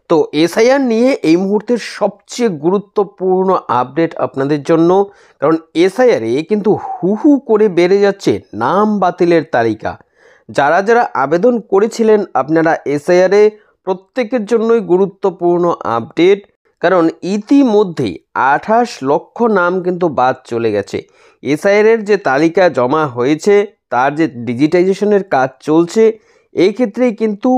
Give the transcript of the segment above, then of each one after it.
তো এসআইআর নিয়ে এই মুহূর্তের সবচেয়ে গুরুত্বপূর্ণ আপডেট আপনাদের জন্য, কারণ এসআইআরে কিন্তু হু হু করে বেড়ে যাচ্ছে নাম বাতিলের তালিকা। যারা যারা আবেদন করেছিলেন আপনারা এসআইআরে, প্রত্যেকের জন্যই গুরুত্বপূর্ণ আপডেট, কারণ ইতিমধ্যেই 28 লক্ষ নাম কিন্তু বাদ চলে গেছে। এসআইআরের যে তালিকা জমা হয়েছে তার যে ডিজিটাইজেশনের কাজ চলছে, এই ক্ষেত্রেই কিন্তু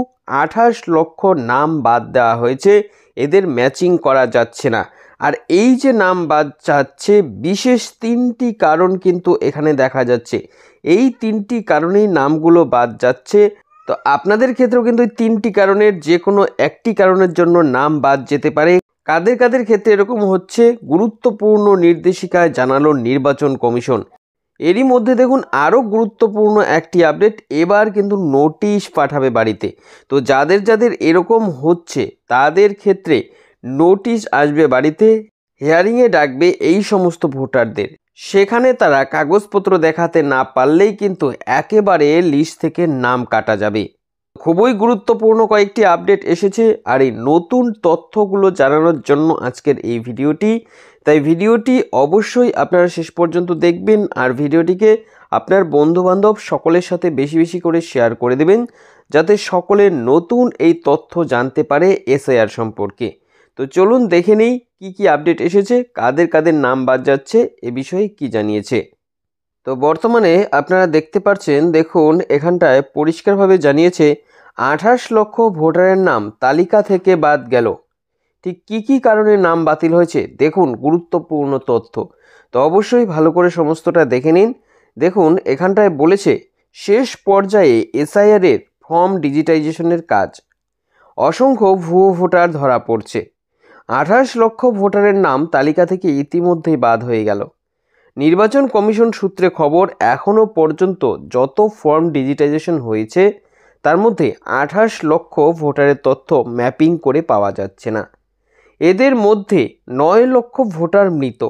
28 লক্ষ নাম বাদ দেওয়া হয়েছে, এদের ম্যাচিং করা যাচ্ছে না। আর এই যে নাম বাদ যাচ্ছে, বিশেষ 3টি কারণ কিন্তু এখানে দেখা যাচ্ছে। এই 3টি কারণেই নামগুলো বাদ যাচ্ছে। তো আপনাদের ক্ষেত্রেও কিন্তু এই 3টি কারণের যে কোনো একটি কারণের জন্য নাম বাদ যেতে পারে। কাদের কাদের ক্ষেত্রে এরকম হচ্ছে, গুরুত্বপূর্ণ নির্দেশিকায় জানালো নির্বাচন কমিশন। এরই মধ্যে দেখুন আরও গুরুত্বপূর্ণ একটি আপডেট, এবার কিন্তু নোটিশ পাঠাবে বাড়িতে। তো যাদের যাদের এরকম হচ্ছে তাদের ক্ষেত্রে নোটিশ আসবে বাড়িতে, হিয়ারিংয়ে ডাকবে এই সমস্ত ভোটারদের। সেখানে তারা কাগজপত্র দেখাতে না পারলেই কিন্তু একেবারে লিস্ট থেকে নাম কাটা যাবে। খুবই গুরুত্বপূর্ণ কয়েকটি আপডেট এসেছে, আর এই নতুন তথ্যগুলো জানানোর জন্য আজকের এই ভিডিওটি। তাই ভিডিওটি অবশ্যই আপনারা শেষ পর্যন্ত দেখবেন, আর ভিডিওটিকে আপনার বন্ধুবান্ধব সকলের সাথে বেশি বেশি করে শেয়ার করে দেবেন, যাতে সকলে নতুন এই তথ্য জানতে পারে এসআইআর সম্পর্কে। তো চলুন দেখে নেই কী কী আপডেট এসেছে, কাদের কাদের নাম বাদ যাচ্ছে, এ বিষয়ে কি জানিয়েছে। তো বর্তমানে আপনারা দেখতে পাচ্ছেন, দেখুন এখানটায় পরিষ্কারভাবে জানিয়েছে 28 লক্ষ ভোটারের নাম তালিকা থেকে বাদ গেল। ঠিক কী কী কারণে নাম বাতিল হয়েছে দেখুন, গুরুত্বপূর্ণ তথ্য। তো অবশ্যই ভালো করে সমস্তটা দেখে নিন। দেখুন এখানটায় বলেছে শেষ পর্যায়ে এসআইআরের ফর্ম ডিজিটাইজেশনের কাজ, অসংখ্য ভুয়ো ভোটার ধরা পড়ছে। 28 লক্ষ ভোটারের নাম তালিকা থেকে ইতিমধ্যেই বাদ হয়ে গেল। নির্বাচন কমিশন সূত্রে খবর, এখনও পর্যন্ত যত ফর্ম ডিজিটাইজেশন হয়েছে তার মধ্যে 28 লক্ষ ভোটারের তথ্য ম্যাপিং করে পাওয়া যাচ্ছে না। এদের মধ্যে 9 লক্ষ ভোটার মৃত,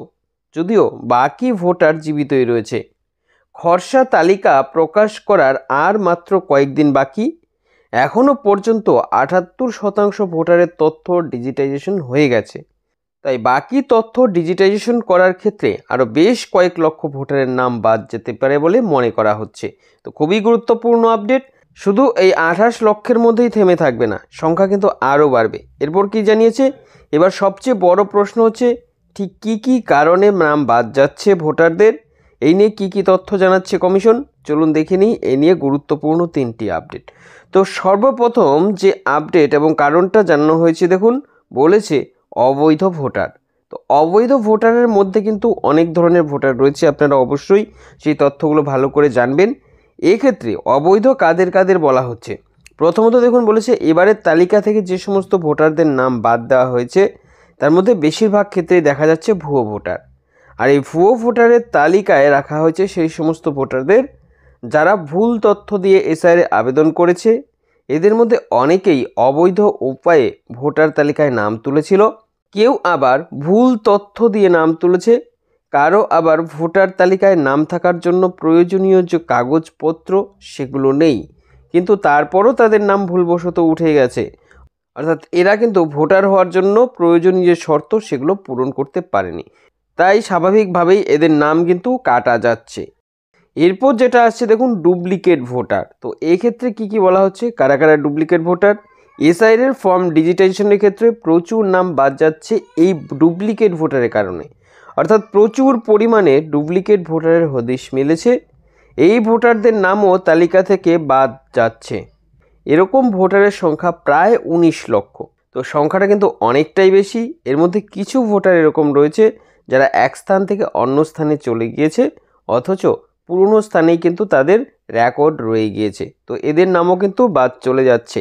যদিও বাকি ভোটার জীবিতই রয়েছে। খসড়া তালিকা প্রকাশ করার আর মাত্র কয়েকদিন বাকি। এখনও পর্যন্ত 78% ভোটারের তথ্য ডিজিটাইজেশন হয়ে গেছে। তাই বাকি তথ্য ডিজিটাইজেশন করার ক্ষেত্রে আরও বেশ কয়েক লক্ষ ভোটারের নাম বাদ যেতে পারে বলে মনে করা হচ্ছে। তো খুবই গুরুত্বপূর্ণ আপডেট। শুধু এই 28 লক্ষের মধ্যেই থেমে থাকবে না, সংখ্যা কিন্তু আরও বাড়বে। এরপর কি জানিয়েছে, এবার সবচেয়ে বড় প্রশ্ন হচ্ছে ঠিক কী কী কারণে নাম বাদ যাচ্ছে ভোটারদের, এই নিয়ে কী কী তথ্য জানাচ্ছে কমিশন। চলুন দেখে নিই এই নিয়ে গুরুত্বপূর্ণ 3টি আপডেট। তো সর্বপ্রথম যে আপডেট এবং কারণটা জানানো হয়েছে, দেখুন বলেছে অবৈধ ভোটার। তো অবৈধ ভোটারের মধ্যে কিন্তু অনেক ধরনের ভোটার রয়েছে, আপনারা অবশ্যই সেই তথ্যগুলো ভালো করে জানবেন। এক্ষেত্রে অবৈধ কাদের কাদের বলা হচ্ছে, প্রথমত দেখুন বলেছে এবারের তালিকা থেকে যে সমস্ত ভোটারদের নাম বাদ দেওয়া হয়েছে তার মধ্যে বেশিরভাগ ক্ষেত্রেই দেখা যাচ্ছে ভুয়ো ভোটার। আর এই ভুয়ো ভোটারের তালিকায় রাখা হয়েছে সেই সমস্ত ভোটারদের যারা ভুল তথ্য দিয়ে এসআইআরে আবেদন করেছে। এদের মধ্যে অনেকেই অবৈধ উপায়ে ভোটার তালিকায় নাম তুলেছিল, কেউ আবার ভুল তথ্য দিয়ে নাম তুলেছে, কারো আবার ভোটার তালিকায় নাম থাকার জন্য প্রয়োজনীয় যে কাগজপত্র সেগুলো নেই, কিন্তু তারপরও তাদের নাম ভুলবশত উঠে গেছে। অর্থাৎ এরা কিন্তু ভোটার হওয়ার জন্য প্রয়োজনীয় যে শর্ত সেগুলো পূরণ করতে পারেনি, তাই স্বাভাবিকভাবেই এদের নাম কিন্তু কাটা যাচ্ছে। এরপর যেটা আসছে দেখুন ডুপ্লিকেট ভোটার। তো এক্ষেত্রে কি কি বলা হচ্ছে, কারা কারা ডুপ্লিকেট ভোটার। এসআইআরের ফর্ম ডিজিটাইজেশনের ক্ষেত্রে প্রচুর নাম বাদ যাচ্ছে এই ডুপ্লিকেট ভোটারের কারণে। অর্থাৎ প্রচুর পরিমাণে ডুপ্লিকেট ভোটারের হদিশ মিলেছে, এই ভোটারদের নামও তালিকা থেকে বাদ যাচ্ছে। এরকম ভোটারের সংখ্যা প্রায় 19 লক্ষ। তো সংখ্যাটা কিন্তু অনেকটাই বেশি। এর মধ্যে কিছু ভোটার এরকম রয়েছে যারা এক স্থান থেকে অন্য স্থানে চলে গিয়েছে, অথচ পুরনো স্থানেই কিন্তু তাদের রেকর্ড রয়ে গিয়েছে। তো এদের নামও কিন্তু বাদ চলে যাচ্ছে।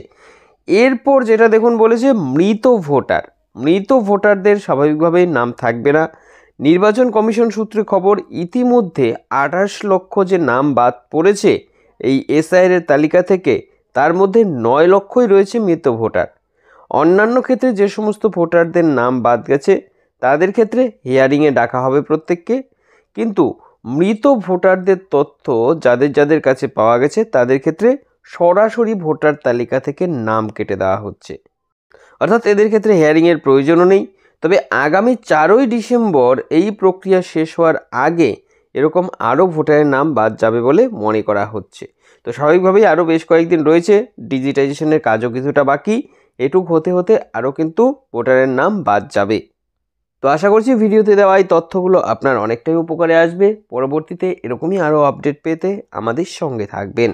এরপর যেটা দেখুন বলেছে মৃত ভোটার। মৃত ভোটারদের স্বাভাবিকভাবেই নাম থাকবে না। নির্বাচন কমিশন সূত্রে খবর, ইতিমধ্যে 28 লক্ষ যে নাম বাদ পড়েছে এই এসআইআরের তালিকা থেকে, তার মধ্যে 9 লক্ষই রয়েছে মৃত ভোটার। অন্যান্য ক্ষেত্রে যে সমস্ত ভোটারদের নাম বাদ গেছে তাদের ক্ষেত্রে হিয়ারিংয়ে ডাকা হবে প্রত্যেককে, কিন্তু মৃত ভোটারদের তথ্য যাদের যাদের কাছে পাওয়া গেছে তাদের ক্ষেত্রে সরাসরি ভোটার তালিকা থেকে নাম কেটে দেওয়া হচ্ছে। অর্থাৎ এদের ক্ষেত্রে হিয়ারিংয়ের প্রয়োজনও নেই। তবে আগামী 4ই ডিসেম্বর এই প্রক্রিয়া শেষ হওয়ার আগে এরকম আরও ভোটারের নাম বাদ যাবে বলে মনে করা হচ্ছে। তো স্বাভাবিকভাবেই আরও বেশ কয়েকদিন রয়েছে, ডিজিটাইজেশনের কাজও কিছুটা বাকি, এটুক হতে হতে আরও কিন্তু ভোটারের নাম বাদ যাবে। তো আশা করছি ভিডিওতে দেওয়া এই তথ্যগুলো আপনার অনেকটাই উপকারে আসবে। পরবর্তীতে এরকমই আরও আপডেট পেতে আমাদের সঙ্গে থাকবেন।